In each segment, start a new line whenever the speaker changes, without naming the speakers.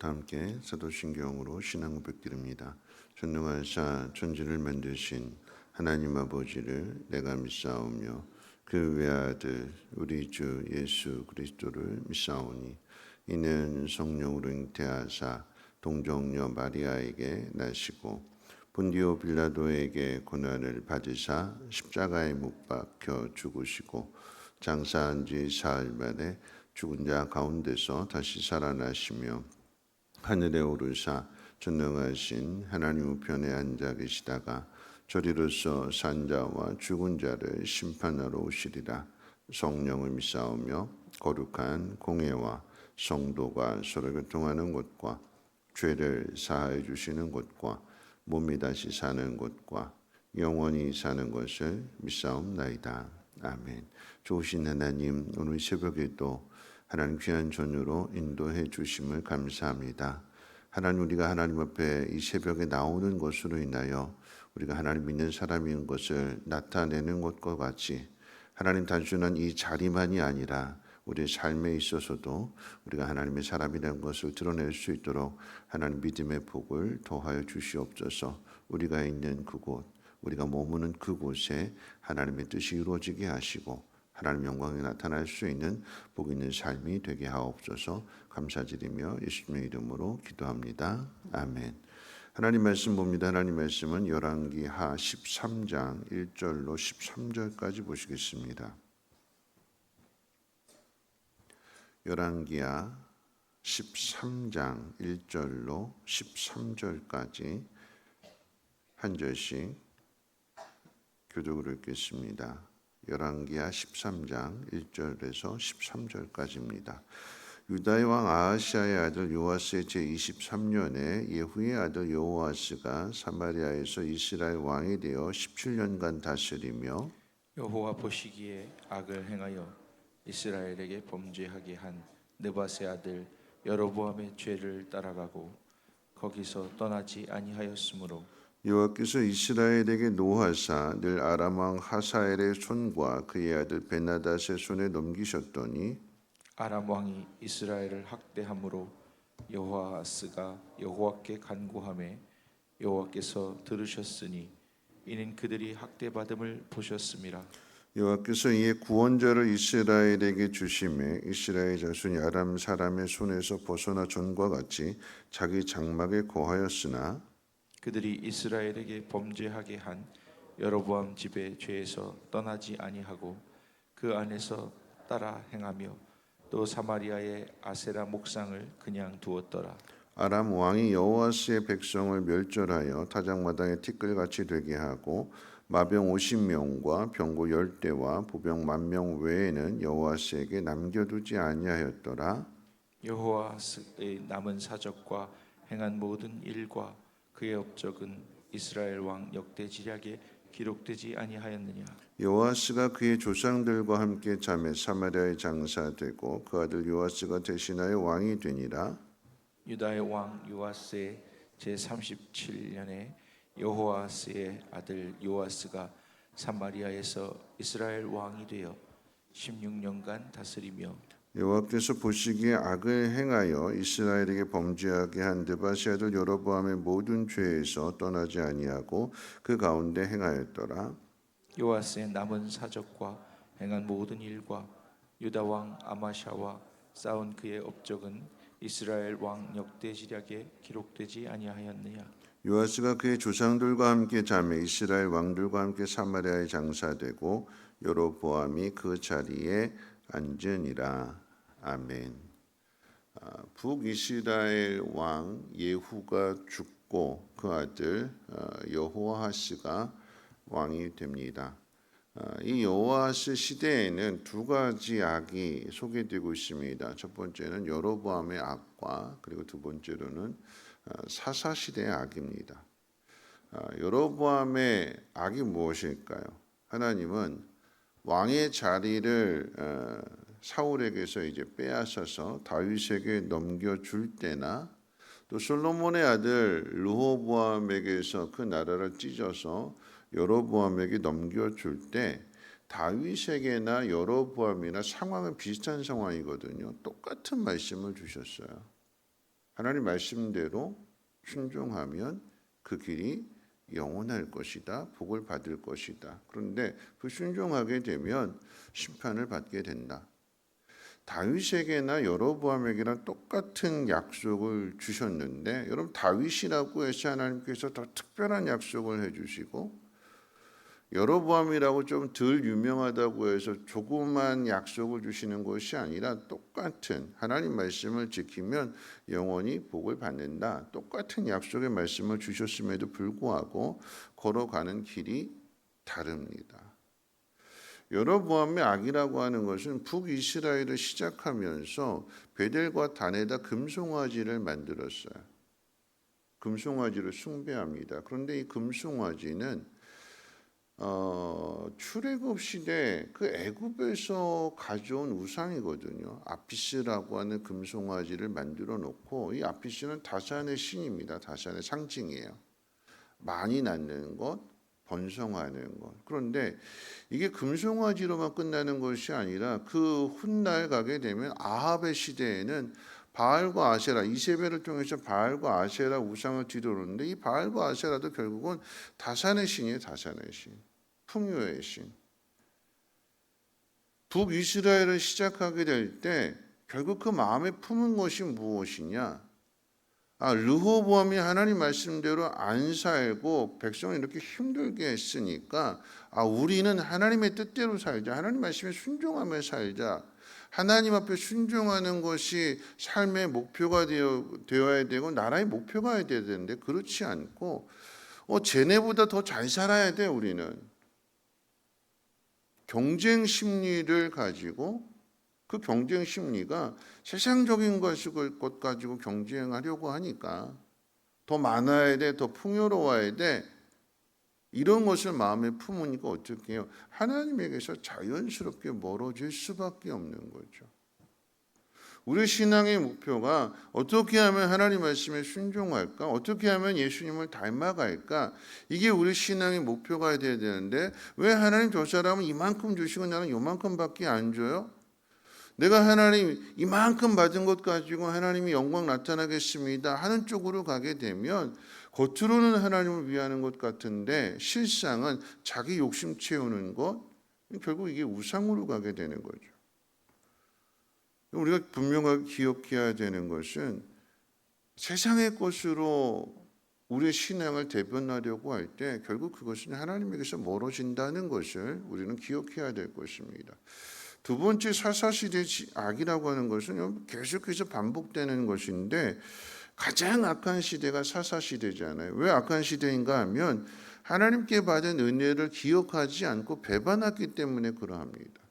다 함께 사도신경으로 신앙 고백드립니다. 전능하사 천지를 만드신 하나님 아버지를 내가 믿사오며 그 외아들 우리 주 예수 그리스도를 믿사오니 이는 성령으로 잉태하사 동정녀 마리아에게 나시고 본디오 빌라도에게 고난을 받으사 십자가에 못 박혀 죽으시고 장사한 지 사흘 만에 죽은 자 가운데서 다시 살아나시며 하늘에 오르사 전능하신 하나님 우편에 앉아 계시다가 저리로서 산자와 죽은 자를 심판하러 오시리라. 성령을 믿사오며 거룩한 공회와 성도가 서로 교통하는 곳과 죄를 사하여 주시는 곳과 몸이 다시 사는 곳과 영원히 사는 것을 믿사옵나이다. 아멘. 좋으신 하나님, 오늘 새벽에도 하나님 귀한 전으로 인도해 주심을 감사합니다. 하나님, 우리가 하나님 앞에 이 새벽에 나오는 것으로 인하여 우리가 하나님 믿는 사람인 것을 나타내는 것과 같이 하나님 단순한 이 자리만이 아니라 우리의 삶에 있어서도 우리가 하나님의 사람이라는 것을 드러낼 수 있도록 하나님 믿음의 복을 더하여 주시옵소서. 우리가 있는 그곳, 우리가 머무는 그곳에 하나님의 뜻이 이루어지게 하시고 하나님 영광이 나타날 수 있는 복 있는 삶이 되게 하옵소서. 감사드리며 예수님의 이름으로 기도합니다. 아멘. 하나님 말씀 봅니다. 하나님 말씀은 열왕기하 13장 1절로 13절까지 보시겠습니다. 열왕기하 13장 1절로 13절까지 한 절씩 교독으로 읽겠습니다. 열왕기하 13장 1절에서 13절까지입니다. 유다의 왕 아하시아의 아들 요아스의 제23년에 예후의 아들 여호아스가 사마리아에서 이스라엘 왕이 되어 17년간 다스리며
여호와 보시기에 악을 행하여 이스라엘에게 범죄하게 한 느밧의 아들 여로보암의 죄를 따라가고 거기서 떠나지 아니하였으므로
여호와께서 이스라엘에게 노하사 늘 아람 왕 하사엘의 손과 그의 아들 베나닷의 손에 넘기셨더니
아람 왕이 이스라엘을 학대함으로 여호아스가 여호와께 간구하매 여호와께서 들으셨으니 이는 그들이 학대받음을 보셨음이라.
여호와께서 이에 구원자를 이스라엘에게 주심에 이스라엘 자손이 아람 사람의 손에서 벗어나 전과 같이 자기 장막에 거하였으나
그들이 이스라엘에게 범죄하게 한 여로보암 집의 죄에서 떠나지 아니하고 그 안에서 따라 행하며 또 사마리아의 아세라 목상을 그냥 두었더라.
아람 왕이 여호아스의 백성을 멸절하여 타작마당에 티끌같이 되게 하고 마병 50명과 병거 10대와 보병 10,000명 외에는 여호아스에게 남겨두지 아니하였더라.
여호아스의 남은 사적과 행한 모든 일과 그의 업적은 이스라엘 왕 역대지략에 기록되지 아니하였느냐.
여호아스가 그의 조상들과 함께 잠에 사마리아에 장사되고 그 아들 요아스가 대신하여 왕이 되니라.
유다의 왕 요아스의 제37년에 여호아스의 아들 요아스가 사마리아에서 이스라엘 왕이 되어 16년간 다스리며
여호와께서 보시기에 악을 행하여 이스라엘에게 범죄하게 한 느밧의 아들 여로보암의 모든 죄에서 떠나지 아니하고 그 가운데 행하였더라.
요아스의 남은 사적과 행한 모든 일과 유다 왕 아마샤와 싸운 그의 업적은 이스라엘 왕 역대지략에 기록되지 아니하였느냐.
요아스가 그의 조상들과 함께 잠에 이스라엘 왕들과 함께 사마리아에 장사되고 여로보암이 그 자리에 앉으니라. 아멘. 북이스라엘 왕 예후가 죽고 그 아들 여호아스가 왕이 됩니다. 이 여호아스 시대에는 두 가지 악이 소개되고 있습니다. 첫 번째는 여로보암의 악과 그리고 두 번째로는 사사 시대의 악입니다. 여로보암의 악이 무엇일까요? 하나님은 왕의 자리를 사울에게서 이제 빼앗아서 다윗에게 넘겨줄 때나 또 솔로몬의 아들 르호보암에게서 그 나라를 찢어서 여로보암에게 넘겨줄 때 다윗에게나 여로보암이나 상황은 비슷한 상황이거든요. 똑같은 말씀을 주셨어요. 하나님 말씀대로 순종하면 그 길이 영원할 것이다. 복을 받을 것이다. 그런데 그 순종하게 되면 심판을 받게 된다. 다윗에게나 여로보암에게나 똑같은 약속을 주셨는데 여러분 다윗이라고 해서 하나님께서 더 특별한 약속을 해주시고 여로보암이라고 좀 덜 유명하다고 해서 조그만 약속을 주시는 것이 아니라 똑같은 하나님 말씀을 지키면 영원히 복을 받는다. 똑같은 약속의 말씀을 주셨음에도 불구하고 걸어가는 길이 다릅니다. 여로보암의 악이라고 하는 것은 북이스라엘을 시작하면서 베델과 단에다 금송아지를 만들었어요. 금송아지를 숭배합니다. 그런데 이 금송아지는 출애굽 시대 그 애굽에서 가져온 우상이거든요. 아피스라고 하는 금송아지를 만들어 놓고 이 아피스는 다산의 신입니다. 다산의 상징이에요. 많이 낳는 것, 번성하는 것. 그런데 이게 금송아지로만 끝나는 것이 아니라 그 훗날 가게 되면 아합의 시대에는 바알과 아세라, 이세벨을 통해서 바알과 아세라 우상을 뒤도는데 이 바알과 아세라도 결국은 다산의 신이에요. 다산의 신. 풍요의 신. 북이스라엘을 시작하게 될 때 결국 그 마음에 품은 것이 무엇이냐? 르호보암이 하나님 말씀대로 안 살고 백성을 이렇게 힘들게 했으니까 우리는 하나님의 뜻대로 살자. 하나님 말씀에 순종하며 살자. 하나님 앞에 순종하는 것이 삶의 목표가 되어야 되고 나라의 목표가 되어야 되는데 그렇지 않고 쟤네보다 더 잘 살아야 돼 우리는. 경쟁 심리를 가지고 그 경쟁 심리가 세상적인 것 가지고 경쟁하려고 하니까 더 많아야 돼, 더 풍요로워야 돼. 이런 것을 마음에 품으니까 어떻게 해요? 하나님에게서 자연스럽게 멀어질 수밖에 없는 거죠. 우리 신앙의 목표가 어떻게 하면 하나님 말씀에 순종할까? 어떻게 하면 예수님을 닮아갈까? 이게 우리 신앙의 목표가 돼야 되는데 왜 하나님 저 사람은 이만큼 주시고 나는 요만큼밖에 안 줘요? 내가 하나님 이만큼 받은 것 가지고 하나님이 영광 나타나겠습니다 하는 쪽으로 가게 되면 겉으로는 하나님을 위하는 것 같은데 실상은 자기 욕심 채우는 것, 결국 이게 우상으로 가게 되는 거죠. 우리가 분명하게 기억해야 되는 것은 세상의 것으로 우리의 신앙을 대변하려고 할 때 결국 그것은 하나님에게서 멀어진다는 것을 우리는 기억해야 될 것입니다. 두 번째 사사시대 악이라고 하는 것은 계속해서 반복되는 것인데 가장 악한 시대가 사사시대잖아요. 왜 악한 시대인가 하면 하나님께 받은 은혜를 기억하지 않고 배반했기 때문에 그러합니다.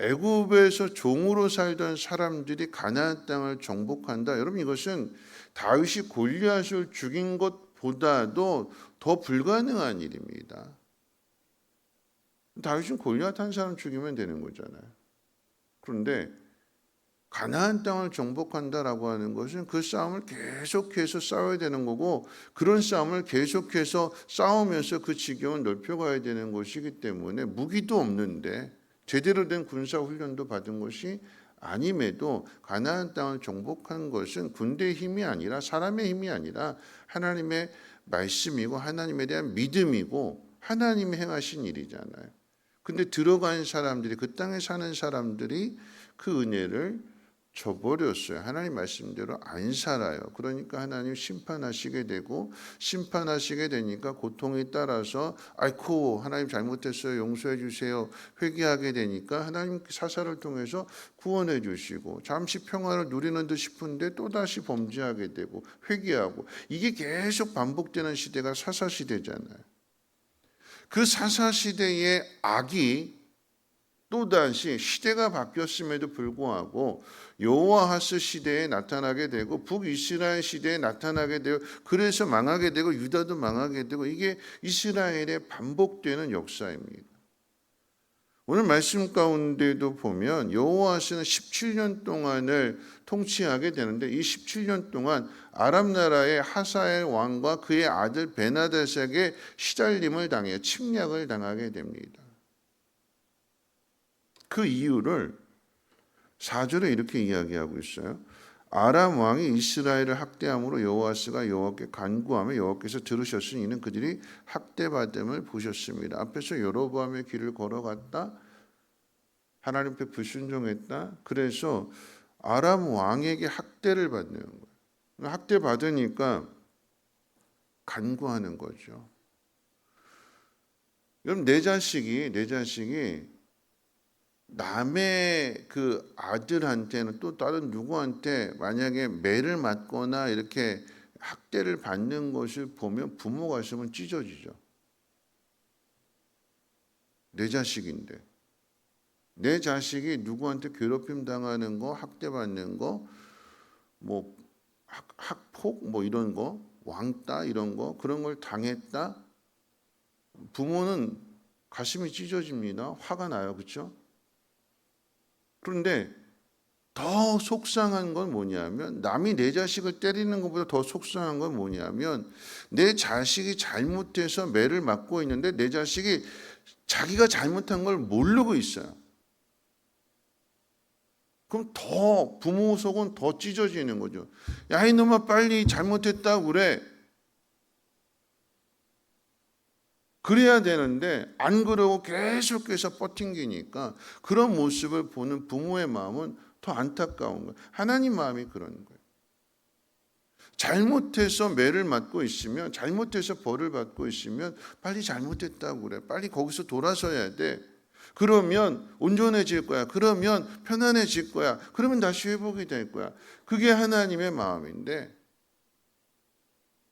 애굽에서 종으로 살던 사람들이 가나안 땅을 정복한다. 여러분 이것은 다윗이 골리앗을 죽인 것보다도 더 불가능한 일입니다. 다윗은 골리앗 한 사람 죽이면 되는 거잖아요. 그런데 가나안 땅을 정복한다라고 하는 것은 그 싸움을 계속해서 싸워야 되는 거고 그런 싸움을 계속해서 싸우면서 그 지경을 넓혀가야 되는 것이기 때문에 무기도 없는데 제대로 된 군사 훈련도 받은 것이 아님에도 가나안 땅을 정복한 것은 군대의 힘이 아니라 사람의 힘이 아니라 하나님의 말씀이고 하나님에 대한 믿음이고 하나님이 행하신 일이잖아요. 근데 들어간 사람들이 그 땅에 사는 사람들이 그 은혜를 저버렸어요. 하나님 말씀대로 안 살아요. 그러니까 하나님 심판하시게 되고 심판하시게 되니까 고통에 따라서 아이고 하나님 잘못했어요. 용서해 주세요. 회개하게 되니까 하나님 사사를 통해서 구원해 주시고 잠시 평화를 누리는 듯 싶은데 또다시 범죄하게 되고 회개하고 이게 계속 반복되는 시대가 사사시대잖아요. 그 사사시대의 악이 또다시 시대가 바뀌었음에도 불구하고 여호와하스 시대에 나타나게 되고 북이스라엘 시대에 나타나게 되고 그래서 망하게 되고 유다도 망하게 되고 이게 이스라엘의 반복되는 역사입니다. 오늘 말씀 가운데도 보면 여호와하스는 17년 동안을 통치하게 되는데 이 17년 동안 아람 나라의 하사엘 왕과 그의 아들 베나닷에게 시달림을 당해요. 침략을 당하게 됩니다. 그 이유를 4절에 이렇게 이야기하고 있어요. 아람 왕이 이스라엘을 학대함으로 여호아스가 여호와께 간구하며 여호와께서 들으셨으니 이는 그들이 학대받음을 보셨습니다. 앞에서 여로보암의 길을 걸어갔다. 하나님 앞에 불순종했다. 그래서 아람 왕에게 학대를 받는 거예요. 학대 받으니까 간구하는 거죠. 여러분 내 자식이 남의 그 아들한테는 또 다른 누구한테 만약에 매를 맞거나 이렇게 학대를 받는 것을 보면 부모 가슴은 찢어지죠. 내 자식인데 내 자식이 누구한테 괴롭힘 당하는 거, 학대받는 거, 뭐 학폭 뭐 이런 거, 왕따 이런 거 그런 걸 당했다. 부모는 가슴이 찢어집니다. 화가 나요, 그렇죠? 그런데 더 속상한 건 뭐냐면 남이 내 자식을 때리는 것보다 더 속상한 건 뭐냐면 내 자식이 잘못해서 매를 맞고 있는데 내 자식이 자기가 잘못한 걸 모르고 있어요. 그럼 더 부모 속은 더 찢어지는 거죠. 야 이놈아 빨리 잘못했다고 그래. 그래야 되는데 안 그러고 계속해서 버팅기니까 그런 모습을 보는 부모의 마음은 더 안타까운 거예요. 하나님 마음이 그런 거예요. 잘못해서 매를 맞고 있으면 잘못해서 벌을 받고 있으면 빨리 잘못했다고 그래. 빨리 거기서 돌아서야 돼. 그러면 온전해질 거야. 그러면 편안해질 거야. 그러면 다시 회복이 될 거야. 그게 하나님의 마음인데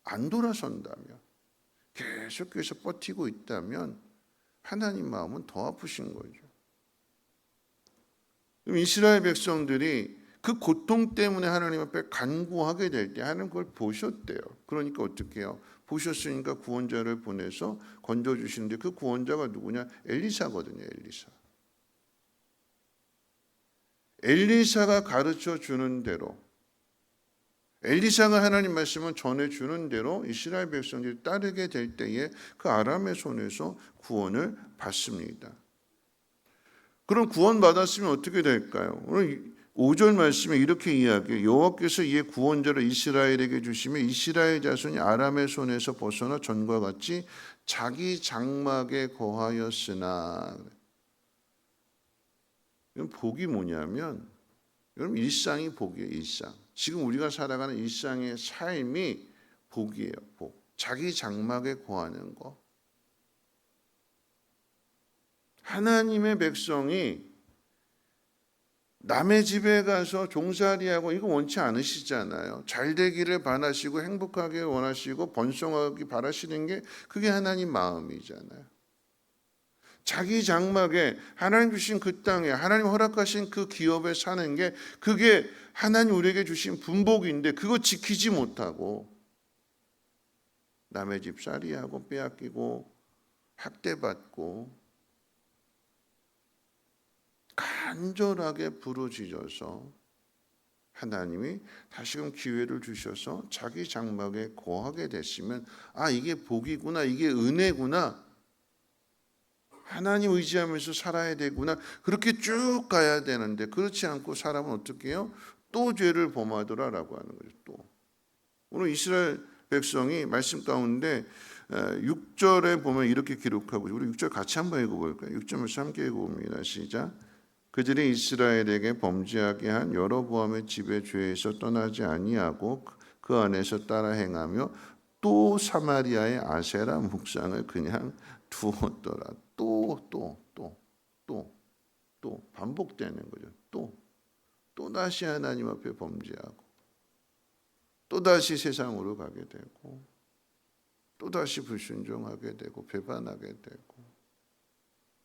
안 돌아선다면 계속해서 버티고 있다면 하나님 마음은 더 아프신 거죠. 이스라엘 백성들이 그 고통 때문에 하나님 앞에 간구하게 될 때 하나님 그걸 보셨대요. 그러니까 어떻게 해요? 보셨으니까 구원자를 보내서 건져주시는데 그 구원자가 누구냐? 엘리사거든요. 엘리사가 가르쳐 주는 대로 엘리사가 하나님 말씀을 전해주는 대로 이스라엘 백성들이 따르게 될 때에 그 아람의 손에서 구원을 받습니다. 그럼 구원받았으면 어떻게 될까요? 오늘 5절 말씀에 이렇게 이야기해요. 여호와께서 이에 구원자를 이스라엘에게 주시며 이스라엘 자손이 아람의 손에서 벗어나 전과 같이 자기 장막에 거하였으나. 복이 뭐냐면 여러분 일상이 복이에요. 일상. 지금 우리가 살아가는 일상의 삶이 복이에요. 복. 자기 장막에 거하는 거. 하나님의 백성이 남의 집에 가서 종살이하고 이거 원치 않으시잖아요. 잘 되기를 바라시고 행복하게 원하시고 번성하기 바라시는 게 그게 하나님 마음이잖아요. 자기 장막에 하나님 주신 그 땅에 하나님 허락하신 그 기업에 사는 게 그게 하나님 우리에게 주신 분복인데 그거 지키지 못하고 남의 집 살이하고 빼앗기고 학대받고 간절하게 부르짖어서 하나님이 다시금 기회를 주셔서 자기 장막에 거하게 됐으면 아 이게 복이구나 이게 은혜구나 하나님 의지하면서 살아야 되구나 그렇게 쭉 가야 되는데 그렇지 않고 사람은 어떻게 해요? 또 죄를 범하더라라고 하는 거죠. 또 오늘 이스라엘 백성이 말씀 가운데 6절에 보면 이렇게 기록하고 우리 6절 같이 한번 읽어볼까요? 6절 말씀 함께 읽어봅니다. 시작. 그들이 이스라엘에게 범죄하게 한 여로보암의 집의 죄에서 떠나지 아니하고 그 안에서 따라 행하며 또 사마리아의 아세라 묵상을 그냥 두었더라. 또 반복되는 거죠. 또 다시 하나님 앞에 범죄하고 또 다시 세상으로 가게 되고 또 다시 불순종하게 되고 배반하게 되고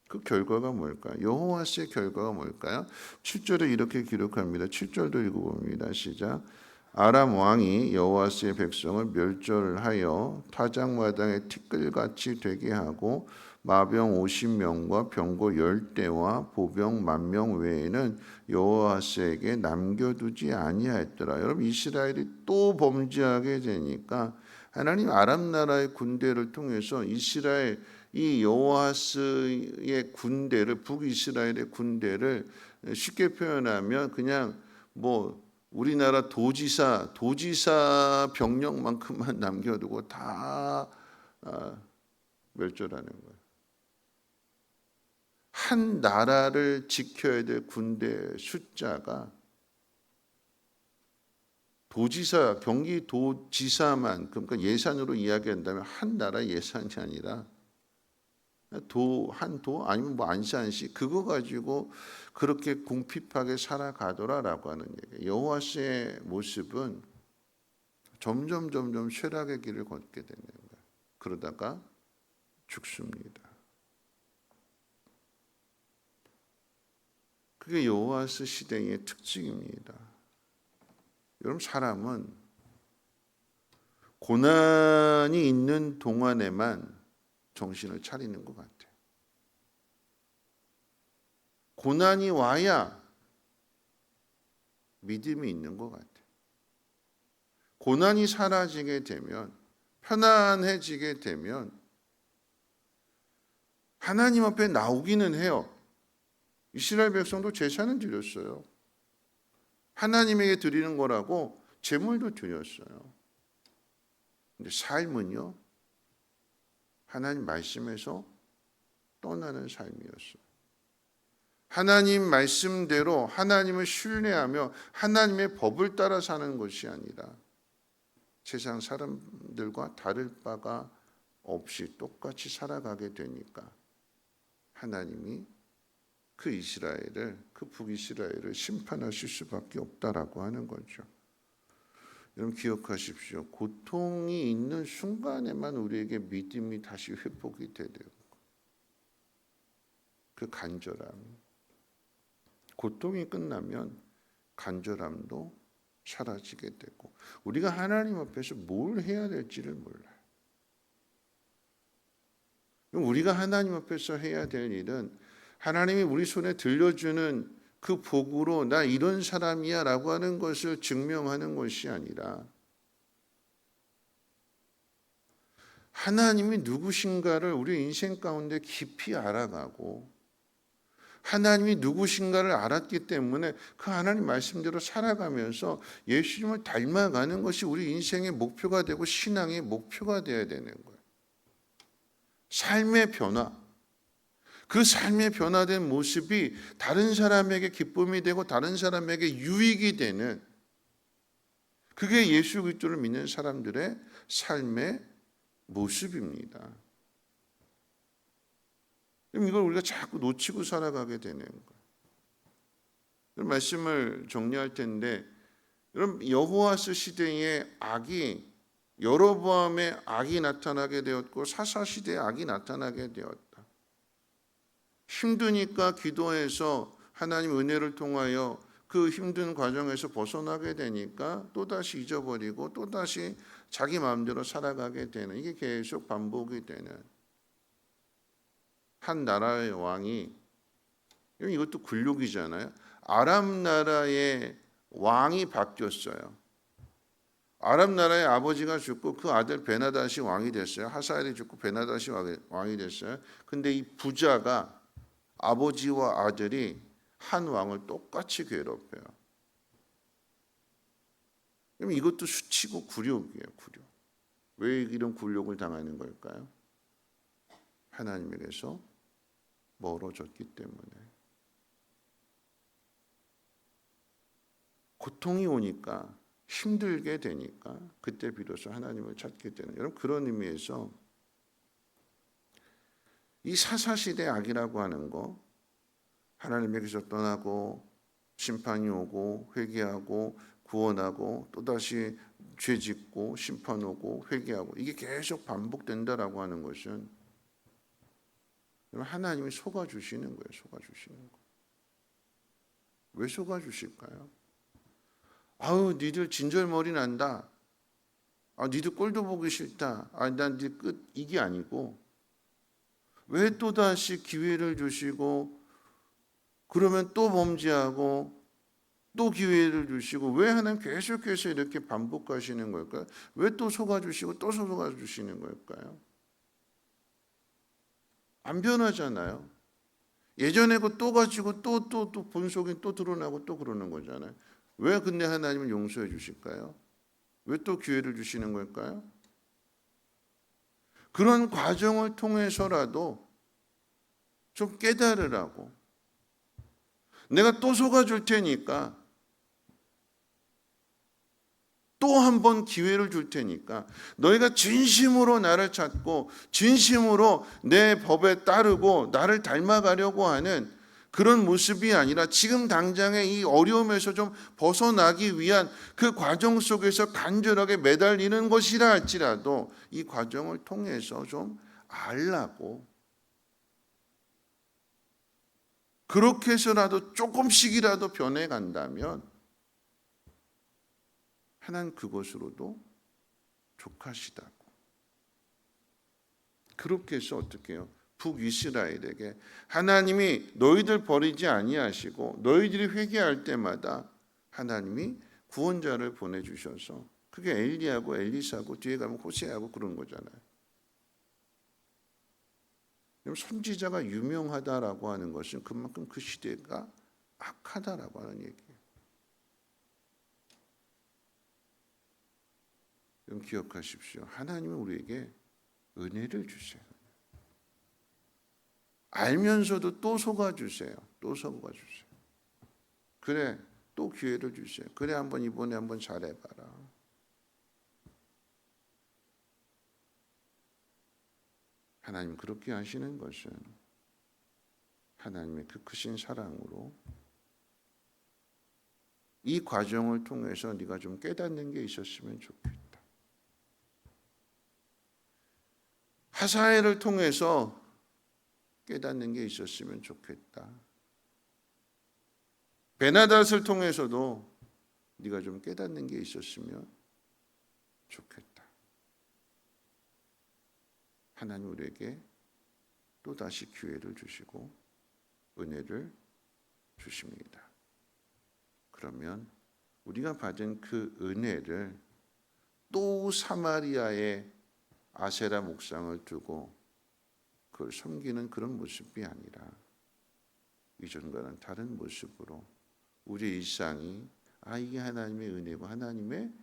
그 결과가 뭘까요? 여호와스의 결과가 뭘까요? 7절에 이렇게 기록합니다. 7절도 읽어봅니다. 시작. 아람 왕이 여호와스의 백성을 멸절하여 타작마당에 티끌같이 되게 하고 마병 50명과 병거 10대와 보병 10,000명 외에는 여호와스에게 남겨두지 아니하였더라. 여러분 이스라엘이 또 범죄하게 되니까 하나님 아람 나라의 군대를 통해서 이스라엘 이 여호와스의 군대를 북이스라엘의 군대를 쉽게 표현하면 그냥 뭐 우리나라 도지사 병력만큼만 남겨두고 다 멸절하는 거예요. 한 나라를 지켜야 될 군대 숫자가 도지사, 경기도지사만, 그러니까 예산으로 이야기한다면 한 나라 예산이 아니라 한 도 아니면 뭐 안산시 그거 가지고 그렇게 궁핍하게 살아가더라라고 하는 얘기예요. 여호와스의 모습은 점점 쇠락의 길을 걷게 되는 거예요. 그러다가 죽습니다. 그게 여호와스 시대의 특징입니다. 여러분, 사람은 고난이 있는 동안에만 정신을 차리는 것 같아요. 고난이 와야 믿음이 있는 것 같아요. 고난이 사라지게 되면, 편안해지게 되면 하나님 앞에 나오기는 해요. 이스라엘 백성도 제사는 드렸어요. 하나님에게 드리는 거라고 제물도 드렸어요. 근데 삶은요, 하나님 말씀에서 떠나는 삶이었어요. 하나님 말씀대로 하나님을 신뢰하며 하나님의 법을 따라 사는 것이 아니라 세상 사람들과 다를 바가 없이 똑같이 살아가게 되니까 하나님이 그 이스라엘을, 그 북이스라엘을 심판하실 수밖에 없다라고 하는 거죠. 여러분 기억하십시오. 고통이 있는 순간에만 우리에게 믿음이 다시 회복이 되는 그 간절함. 고통이 끝나면 간절함도 사라지게 되고 우리가 하나님 앞에서 뭘 해야 될지를 몰라요. 우리가 하나님 앞에서 해야 될 일은 하나님이 우리 손에 들려주는 그 복으로 나 이런 사람이야 라고 하는 것을 증명하는 것이 아니라 하나님이 누구신가를 우리 인생 가운데 깊이 알아가고 하나님이 누구신가를 알았기 때문에 그 하나님 말씀대로 살아가면서 예수님을 닮아가는 것이 우리 인생의 목표가 되고 신앙의 목표가 되어야 되는 거예요. 삶의 변화. 그 삶의 변화된 모습이 다른 사람에게 기쁨이 되고 다른 사람에게 유익이 되는 그게 예수 그리스도를 믿는 사람들의 삶의 모습입니다. 이걸 우리가 자꾸 놓치고 살아가게 되는 거예요. 말씀을 정리할 텐데 여러분 여호와스 시대의 악이 여로보암의 악이 나타나게 되었고 사사 시대의 악이 나타나게 되었다. 힘드니까 기도해서 하나님 은혜를 통하여 그 힘든 과정에서 벗어나게 되니까 또다시 잊어버리고 또다시 자기 마음대로 살아가게 되는 이게 계속 반복이 되는 한 나라의 왕이 이것도 굴욕이잖아요. 아람 나라의 왕이 바뀌었어요. 아람 나라의 아버지가 죽고 그 아들 베나닷이 왕이 됐어요. 하사엘이 죽고 베나닷이 왕이 됐어요. 근데 이 부자가 아버지와 아들이 한 왕을 똑같이 괴롭혀요. 그럼 이것도 수치고 굴욕이에요. 굴욕. 왜 이런 굴욕을 당하는 걸까요? 하나님에게서 멀어졌기 때문에. 고통이 오니까 힘들게 되니까 그때 비로소 하나님을 찾게 되는 여러분 그런 의미에서 이 사사시대 악이라고 하는 거 하나님에게서 떠나고 심판이 오고 회개하고 구원하고 또다시 죄짓고 심판 오고 회개하고 이게 계속 반복된다라고 하는 것은 하나님이 속아주시는 거예요. 속아주시는 거. 왜 속아주실까요? 아우 니들 진절머리 난다. 아 니들 꼴도 보기 싫다. 아 난 니 끝 이게 아니고 왜 또다시 기회를 주시고 그러면 또 범죄하고 또 기회를 주시고 왜 하나님 계속해서 이렇게 반복하시는 걸까요? 왜 또 속아주시고 또 속아주시는 걸까요? 안 변하잖아요. 예전에 그 또 가지고 또 본속이 또 드러나고 또 그러는 거잖아요. 왜 근데 하나님은 용서해 주실까요? 왜 또 기회를 주시는 걸까요? 그런 과정을 통해서라도 좀 깨달으라고. 내가 또 속아줄 테니까, 또 한 번 기회를 줄 테니까 너희가 진심으로 나를 찾고 진심으로 내 법에 따르고 나를 닮아가려고 하는 그런 모습이 아니라 지금 당장의 이 어려움에서 좀 벗어나기 위한 그 과정 속에서 간절하게 매달리는 것이라 할지라도 이 과정을 통해서 좀 알라고, 그렇게 해서라도 조금씩이라도 변해간다면 하나님 그것으로도 족하시다고. 그렇게 해서 어떻게 해요? 북이스라엘에게 하나님이 너희들 버리지 아니하시고 너희들이 회개할 때마다 하나님이 구원자를 보내주셔서, 그게 엘리야고 엘리사고 뒤에 가면 호세아고 그런 거잖아요. 선지자가 유명하다라고 하는 것은 그만큼 그 시대가 악하다라고 하는 얘기예요. 여러분 기억하십시오. 하나님은 우리에게 은혜를 주세요. 알면서도 또 속아주세요. 또 속아주세요. 그래, 또 기회를 주세요. 그래, 이번에 한번 잘해봐라. 하나님 그렇게 하시는 것은 하나님의 그 크신 사랑으로 이 과정을 통해서 네가 좀 깨닫는 게 있었으면 좋겠다. 하사엘을 통해서 깨닫는 게 있었으면 좋겠다. 베나닷을 통해서도 네가 좀 깨닫는 게 있었으면 좋겠다. 하나님 우리에게 또다시 기회를 주시고 은혜를 주십니다. 그러면 우리가 받은 그 은혜를 또 사마리아의 아세라 목상을 두고 그걸 섬기는 그런 모습이 아니라 이전과는 다른 모습으로 우리의 일상이 이게 하나님의 은혜고 하나님의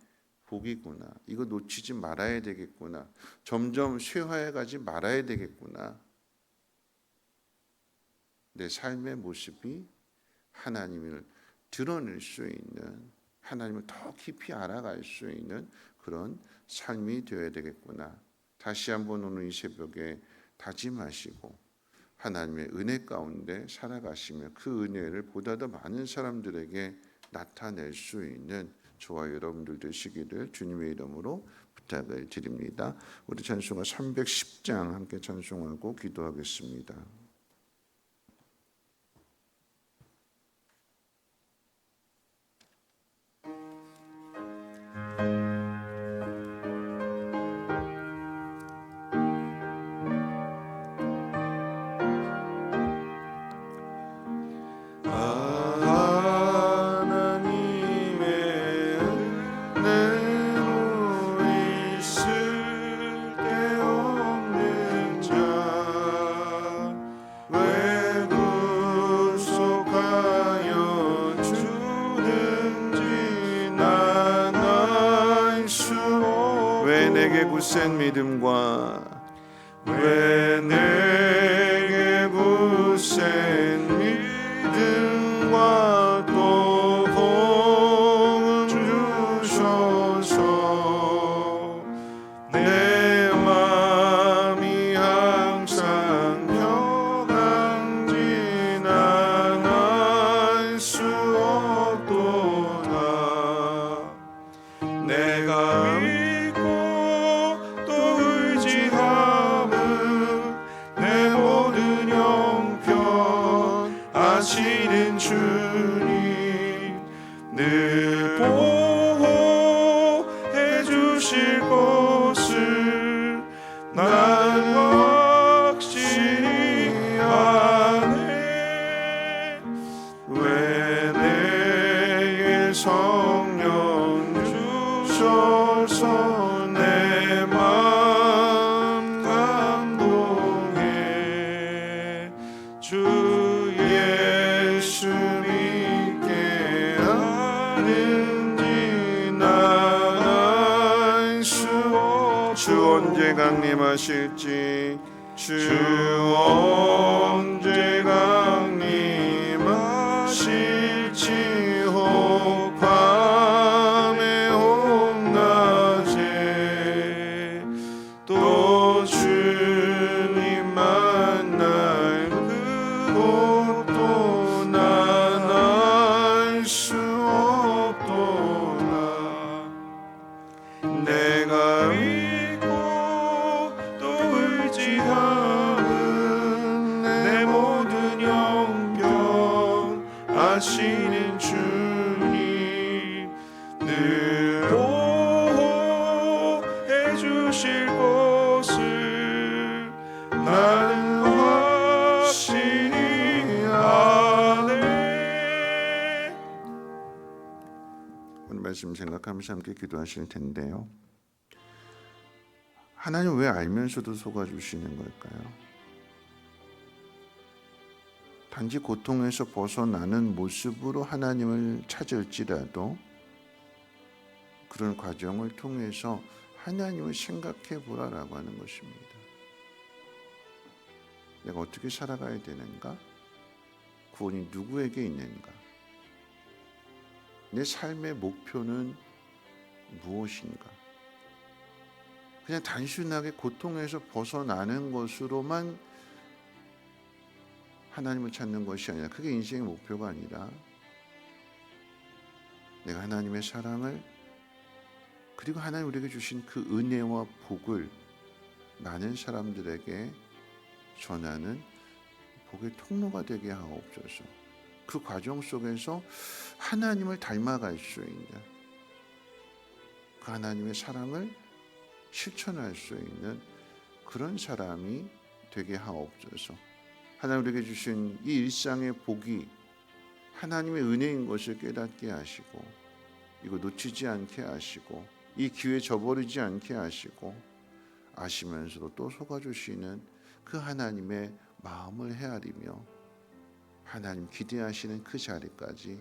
복이구나, 이거 놓치지 말아야 되겠구나, 점점 쇠화해 가지 말아야 되겠구나, 내 삶의 모습이 하나님을 드러낼 수 있는, 하나님을 더 깊이 알아갈 수 있는 그런 삶이 되어야 되겠구나. 다시 한번 오늘 이 새벽에 다짐하시고 하나님의 은혜 가운데 살아가시며 그 은혜를 보다 더 많은 사람들에게 나타낼 수 있는 저와 여러분들 되시기를 주님의 이름으로 부탁을 드립니다. 우리 찬송가 310장 함께 찬송하고 기도하겠습니다. 굳센 믿음과 왜 내게 굳센 믿음과 또 복음 주셔서 내 마음이 항상 평안지 난 알 수 없도다. 내가 아시는 주님 늘 보호해 주실 것을 난 확신히 아네. 왜 내게 성령 주셔서 내 마음 감동해. 주 예수님께 아뢰 얼마든지 나갈 수 없도다. 주 언제 강림하실지 주 언제 강림하실지 혹 밤에 혹 낮에 또 주님 만날 그곳도 난 알 수 없도다. 내가 믿고 또 의지하는 내 모든 영경 아시는 주님 늘 보호해 주실 것을 나는 확신이 하네. 오늘 말씀 생각하면서 함께 기도하실 텐데요. 하나님 왜 알면서도 속아주시는 걸까요? 단지 고통에서 벗어나는 모습으로 하나님을 찾을지라도 그런 과정을 통해서 하나님을 생각해 보라라고 하는 것입니다. 내가 어떻게 살아가야 되는가? 구원이 누구에게 있는가? 내 삶의 목표는 무엇인가? 그냥 단순하게 고통에서 벗어나는 것으로만 하나님을 찾는 것이 아니라 그게 인생의 목표가 아니라 내가 하나님의 사랑을 그리고 하나님 우리에게 주신 그 은혜와 복을 많은 사람들에게 전하는 복의 통로가 되게 하옵소서. 그 과정 속에서 하나님을 닮아갈 수 있는 그 하나님의 사랑을 실천할 수 있는 그런 사람이 되게 하옵소서. 하나님 우리에게 주신 이 일상의 복이 하나님의 은혜인 것을 깨닫게 하시고 이거 놓치지 않게 하시고 이 기회 저버리지 않게 하시고 아시면서도 또 속아주시는 그 하나님의 마음을 헤아리며 하나님 기대하시는 그 자리까지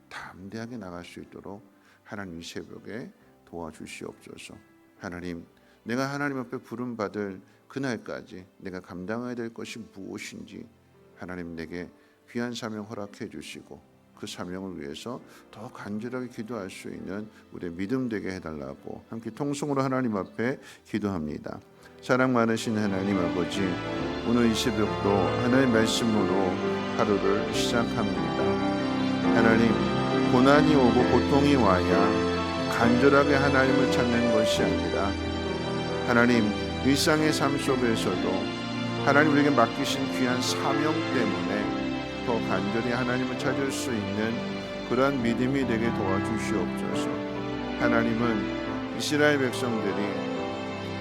담대하게 나갈 수 있도록 하나님 이 새벽에 도와주시옵소서. 하나님, 내가 하나님 앞에 부름받을 그날까지 내가 감당해야 될 것이 무엇인지 하나님 내게 귀한 사명 허락해 주시고 그 사명을 위해서 더 간절하게 기도할 수 있는 우리의 믿음 되게 해달라고 함께 통성으로 하나님 앞에 기도합니다. 사랑 많으신 하나님 아버지, 오늘 이 새벽도 하나님의 말씀으로 하루를 시작합니다. 하나님, 고난이 오고 고통이 와야 간절하게 하나님을 찾는 것이 아니라 하나님 일상의 삶 속에서도 하나님 우리에게 맡기신 귀한 사명 때문에 더 간절히 하나님을 찾을 수 있는 그러한 믿음이 되게 도와주시옵소서. 하나님은 이스라엘 백성들이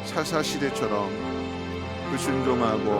사사시대처럼 불순종하고